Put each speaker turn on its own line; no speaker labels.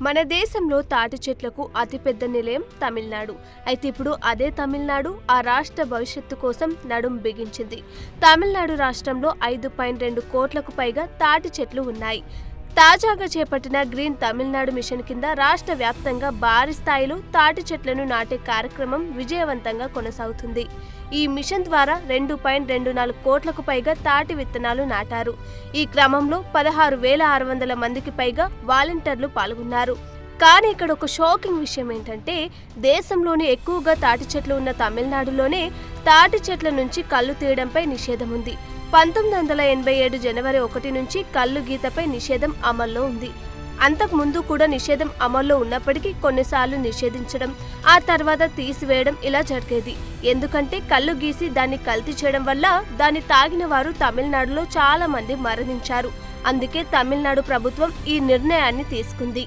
మన దేశంలో తాటి చెట్లకు అతిపెద్ద నిలయం తమిళనాడు. అయితే ఇప్పుడు అదే తమిళనాడు ఆ రాష్ట్ర భవిష్యత్తు కోసం నడుం బిగించింది. తమిళనాడు రాష్ట్రంలో 5.2 కోట్లకు పైగా తాటి చెట్లు ఉన్నాయి. తాజాగా చేపట్టిన గ్రీన్ తమిళనాడు మిషన్ కింద రాష్ట్ర వ్యాప్తంగా భారీ స్థాయిలో తాటి చెట్లను నాటే కార్యక్రమం విజయవంతంగా కొనసాగుతుంది. ఈ మిషన్ ద్వారా 2.24 కోట్లకు పైగా తాటి విత్తనాలు నాటారు. ఈ క్రమంలో 16,600 మందికి పైగా వాలంటీర్లు పాల్గొన్నారు. కానీ ఇక్కడ ఒక షాకింగ్ విషయం ఏంటంటే, దేశంలోని ఎక్కువగా తాటి చెట్లు ఉన్న తమిళనాడులోనే తాటి చెట్ల నుంచి కళ్ళు తీయడంపై నిషేధం ఉంది. 1987 జనవరి 1 నుంచి కళ్ళు గీతపై నిషేధం అమల్లో ఉంది. అంతకు ముందు కూడా నిషేధం అమల్లో ఉన్నప్పటికీ కొన్నిసార్లు నిషేధించడం, ఆ తర్వాత తీసివేయడం ఇలా జరిగేది. ఎందుకంటే కళ్ళు గీసి దాన్ని కల్తీ చేయడం వల్ల దాన్ని తాగిన వారు తమిళనాడులో చాలా మంది మరణించారు. అందుకే తమిళనాడు ప్రభుత్వం ఈ నిర్ణయాన్ని తీసుకుంది.